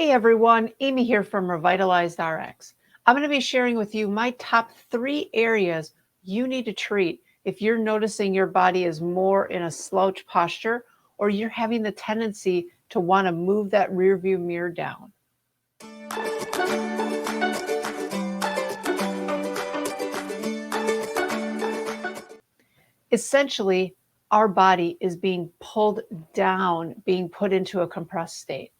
Hey everyone, Amy here from Revitalized RX. I'm going to be sharing with you my top 3 areas you need to treat if you're noticing your body is more in a slouch posture or you're having the tendency to want to move that rear view mirror down. Essentially, our body is being pulled down, being put into a compressed state.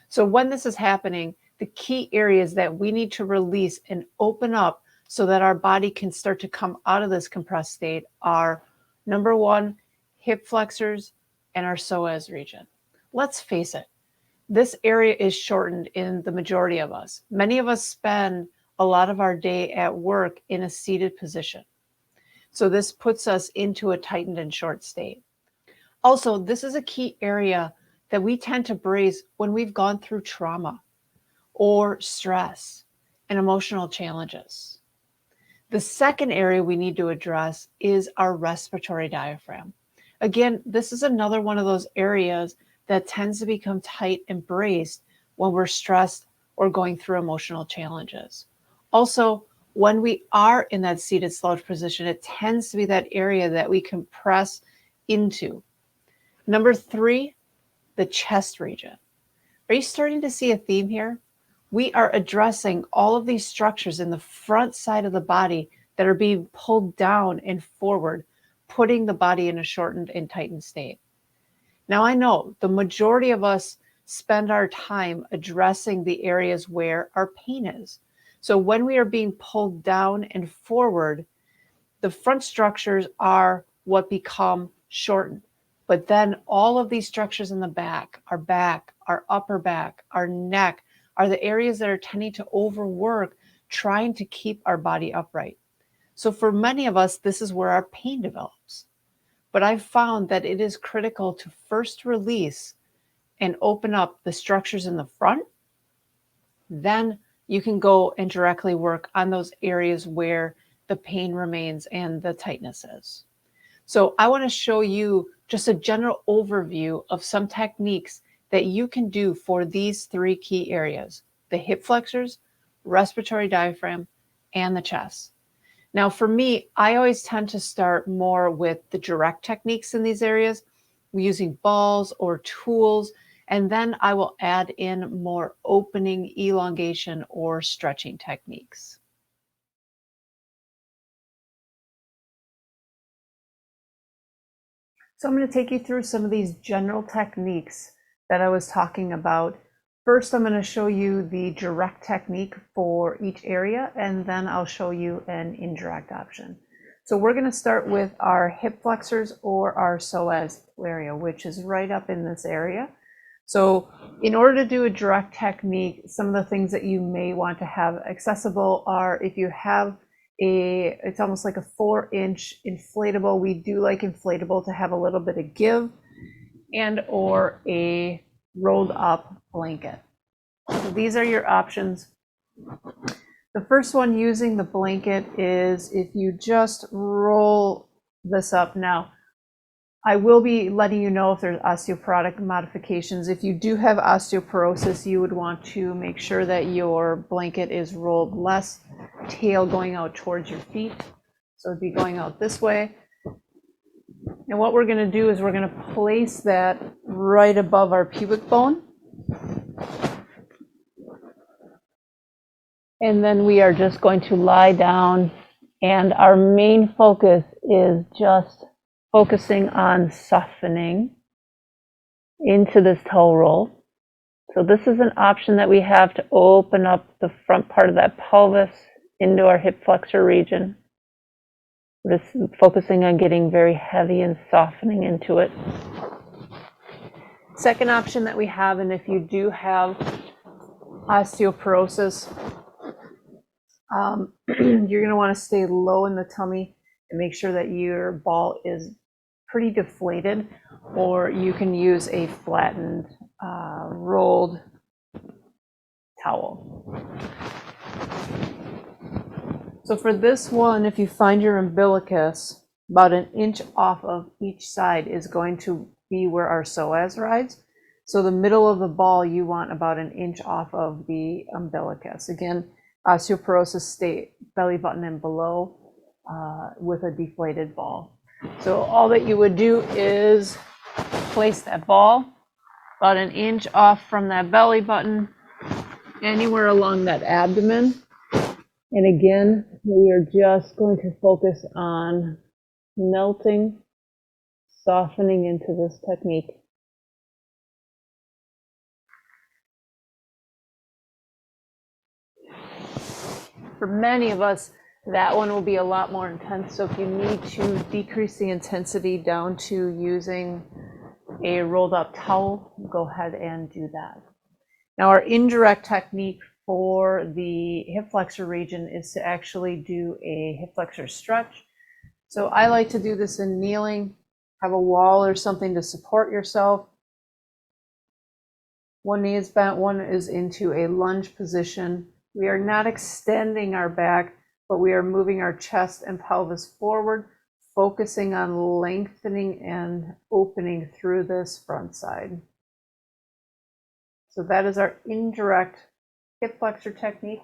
So when this is happening, the key areas that we need to release and open up so that our body can start to come out of this compressed state are number 1, hip flexors and our psoas region. Let's face it, this area is shortened in the majority of us. Many of us spend a lot of our day at work in a seated position. So this puts us into a tightened and short state. Also, this is a key area that we tend to brace when we've gone through trauma or stress and emotional challenges. The second area we need to address is our respiratory diaphragm. Again, this is another one of those areas that tends to become tight and braced when we're stressed or going through emotional challenges. Also, when we are in that seated slouch position, it tends to be that area that we compress into. Number 3, the chest region. Are you starting to see a theme here? We are addressing all of these structures in the front side of the body that are being pulled down and forward, putting the body in a shortened and tightened state. Now, I know the majority of us spend our time addressing the areas where our pain is. So when we are being pulled down and forward, the front structures are what become shortened. But then all of these structures in the back, our upper back, our neck, are the areas that are tending to overwork, trying to keep our body upright. So for many of us, this is where our pain develops. But I've found that it is critical to first release and open up the structures in the front. Then you can go and directly work on those areas where the pain remains and the tightness is. So I want to show you just a general overview of some techniques that you can do for these 3 key areas: the hip flexors, respiratory diaphragm, and the chest. Now, for me, I always tend to start more with the direct techniques in these areas, using balls or tools, and then I will add in more opening, elongation, or stretching techniques. So I'm going to take you through some of these general techniques that I was talking about. First, I'm going to show you the direct technique for each area, and then I'll show you an indirect option. So we're going to start with our hip flexors or our psoas area, which is right up in this area. So in order to do a direct technique, some of the things that you may want to have accessible are, if you have it's almost like a 4-inch inflatable. We do like inflatable to have a little bit of give, and or a rolled up blanket. So these are your options. The first one using the blanket is if you just roll this up. Now, I will be letting you know if there's osteoporotic modifications. If you do have osteoporosis, you would want to make sure that your blanket is rolled less, tail going out towards your feet. So it'd be going out this way. And what we're going to do is we're going to place that right above our pubic bone. And then we are just going to lie down, and our main focus is just focusing on softening into this toe roll. So this is an option that we have to open up the front part of that pelvis into our hip flexor region. We're just focusing on getting very heavy and softening into it. Second option that we have, and if you do have osteoporosis, you're going to want to stay low in the tummy and make sure that your ball is pretty deflated, or you can use a flattened, rolled towel. So for this one, if you find your umbilicus, about 1 inch off of each side is going to be where our psoas rides. So the middle of the ball, you want about an inch off of the umbilicus. Again, osteoporosis state, belly button and below with a deflated ball. So all that you would do is place that ball about an inch off from that belly button, anywhere along that abdomen. And again, we are just going to focus on melting, softening into this technique. For many of us, that one will be a lot more intense. So if you need to decrease the intensity down to using a rolled up towel, go ahead and do that. Now, our indirect technique for the hip flexor region is to actually do a hip flexor stretch. So I like to do this in kneeling, have a wall or something to support yourself. One knee is bent, one is into a lunge position. We are not extending our back, but we are moving our chest and pelvis forward, focusing on lengthening and opening through this front side. So that is our indirect hip flexor technique.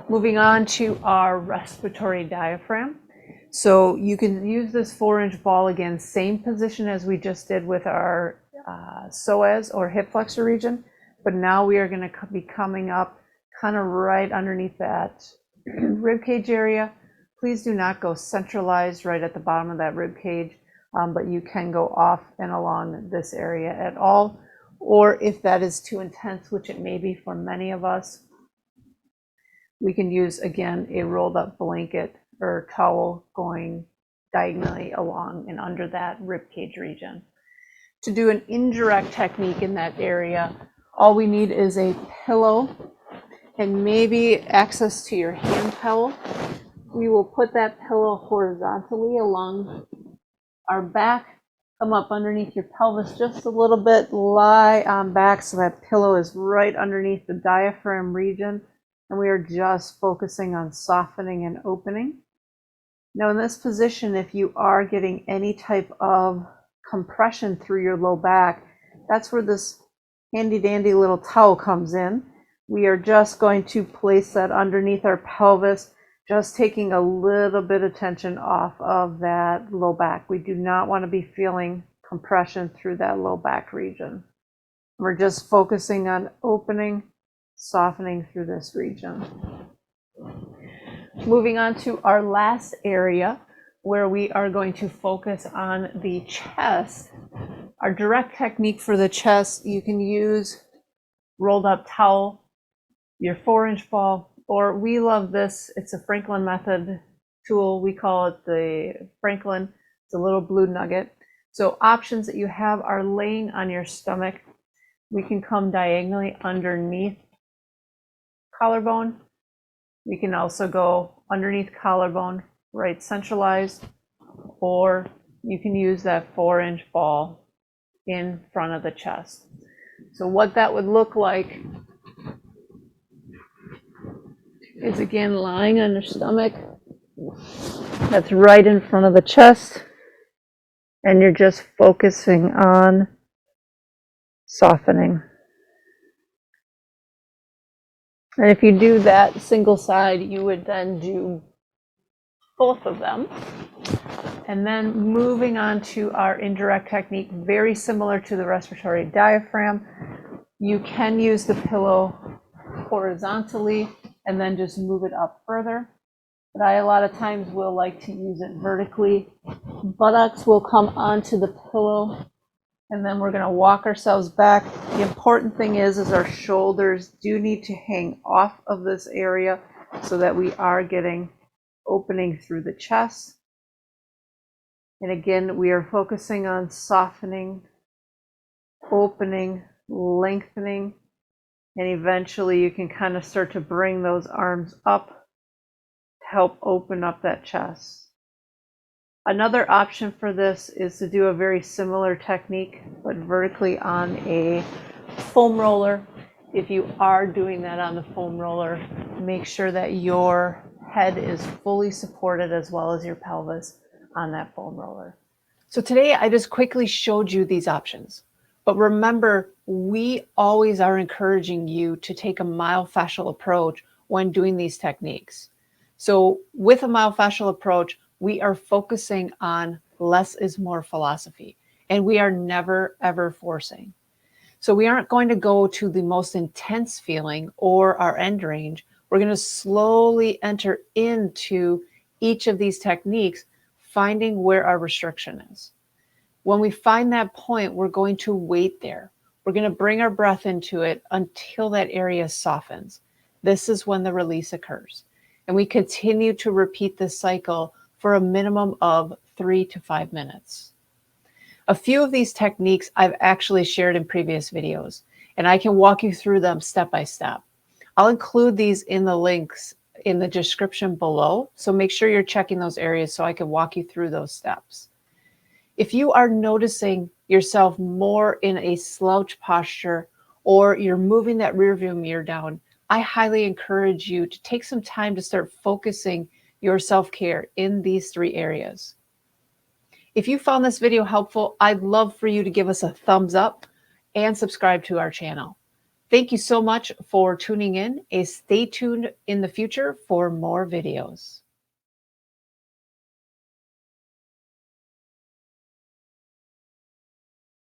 Moving on to our respiratory diaphragm. So you can use this 4-inch ball again, same position as we just did with our psoas or hip flexor region, but now we are going to be coming up kind of right underneath that rib cage area. Please do not go centralized right at the bottom of that rib cage, but you can go off and along this area at all. Or if that is too intense, which it may be for many of us, we can use, again, a rolled up blanket or towel going diagonally along and under that rib cage region. To do an indirect technique in that area, all we need is a pillow and maybe access to your hand towel. We will put that pillow horizontally along our back, come up underneath your pelvis just a little bit, lie on back so that pillow is right underneath the diaphragm region, and we are just focusing on softening and opening. Now in this position, if you are getting any type of compression through your low back, that's where this handy dandy little towel comes in. We are just going to place that underneath our pelvis, just taking a little bit of tension off of that low back. We do not want to be feeling compression through that low back region. We're just focusing on opening, softening through this region. Moving on to our last area where we are going to focus on the chest. Our direct technique for the chest, you can use rolled up towel, your 4-inch ball, or we love this. It's a Franklin method tool. We call it the Franklin. It's a little blue nugget. So options that you have are laying on your stomach. We can come diagonally underneath collarbone. We can also go underneath collarbone, right centralized, or you can use that 4-inch ball in front of the chest. So what that would look like is, again, lying on your stomach. That's right in front of the chest, and you're just focusing on softening. And if you do that single side, you would then do both of them. And then moving on to our indirect technique, very similar to the respiratory diaphragm. You can use the pillow horizontally and then just move it up further. But I a lot of times will like to use it vertically. Buttocks will come onto the pillow, and then we're going to walk ourselves back. The important thing is our shoulders do need to hang off of this area so that we are getting opening through the chest. And again, we are focusing on softening, opening, lengthening, and eventually you can kind of start to bring those arms up to help open up that chest. Another option for this is to do a very similar technique, but vertically on a foam roller. If you are doing that on the foam roller, make sure that your head is fully supported as well as your pelvis on that foam roller. So today I just quickly showed you these options, but remember, we always are encouraging you to take a myofascial approach when doing these techniques. So with a myofascial approach, we are focusing on less is more philosophy, and we are never, ever forcing. So we aren't going to go to the most intense feeling or our end range. We're going to slowly enter into each of these techniques, finding where our restriction is. When we find that point, we're going to wait there. We're going to bring our breath into it until that area softens. This is when the release occurs. And we continue to repeat this cycle for a minimum of 3 to 5 minutes. A few of these techniques I've actually shared in previous videos, and I can walk you through them step by step. I'll include these in the links in the description below, so make sure you're checking those areas so I can walk you through those steps. If you are noticing yourself more in a slouch posture or you're moving that rear view mirror down, I highly encourage you to take some time to start focusing your self-care in these 3 areas. If you found this video helpful, I'd love for you to give us a thumbs up and subscribe to our channel. Thank you so much for tuning in, and stay tuned in the future for more videos.